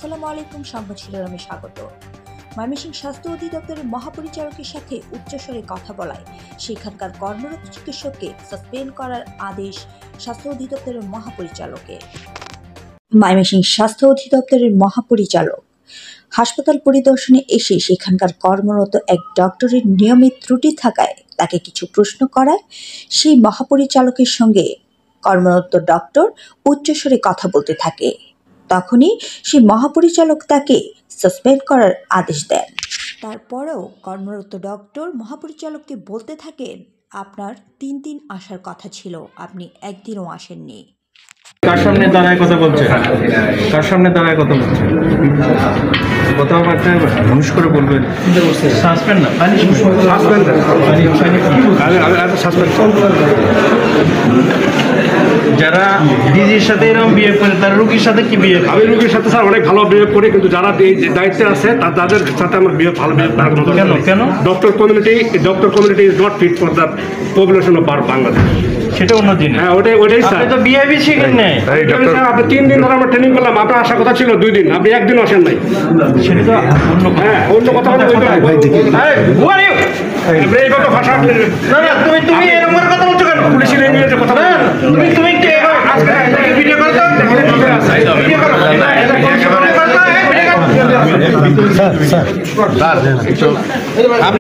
আসসালামু আলাইকুম, সংবাদ শিরোনামে স্বাগত। ময়মনসিংহ স্বাস্থ্য অধিদপ্তরের মহাপরিচালকের সাথে উচ্চস্বরে কথা বলায় সেখানকার কর্মরত চিকিৎসককে সাসপেন্ড করার আদেশ স্বাস্থ্য অধিদপ্তরের মহাপরিচালকের। ময়মনসিংহ স্বাস্থ্য অধিদপ্তরের মহাপরিচালক হাসপাতাল পরিদর্শনে এসে সেখানকার কর্মরত এক ডক্টরের নিয়মিত ত্রুটি থাকায় তাকে কিছু প্রশ্ন করায় সেই মহাপরিচালকের সঙ্গে কর্মরত ডক্টর উচ্চস্বরে কথা বলতে থাকে। তখনই সেই মহাপরিচালক তাকে সাসপেন্ড করার আদেশ দেন। তারপরেও কর্মরত ডক্টর মহাপরিচালককে বলতে থাকেন, আপনার 3 দিন আসার কথা ছিল, আপনি একদিনও আসেননি। কার সামনে দাঁড়ায় কথা বলছে? কার সামনে দাঁড়ায় কথা বলছে? কথাবার্তা মানুষ করে বলবেন। সাসপেন্ড না, যারা ডিজির সাথে এরকম বিহেভ করে তারা রোগীর সাথে কি বিহেভ? আমি রোগীর সাথে স্যার অনেক ভালো বিহেভ করি, কিন্তু যারা এই দায়িত্বে আছে তাদের সাথে আমার ভালো বিহেভ করার কোনো দরকার নেই। কেন? Doctor community is not fit for the population of Bangladesh. সেটা অন্য জিনিস। হ্যাঁ, ওটাই স্যার। আপনি তো বিহেভই শিখেন নাই। স্যার, আপনি 3 দিন ধরে আমরা ট্রেনিং করলাম, আপনার আসার কথা ছিল 2 দিন, আপনি একদিনও আসেন নাই। সেটা তো অন্য কথা। হ্যাঁ, অন্য কথা বলে এইভাবে ভাষা না, তুমি এরকম করে কথা বলছো কেন? পুলিশের ইংরেজিতে কথা বলে তুমি ভিডিও করো তো? ভিডিও করো। স্যার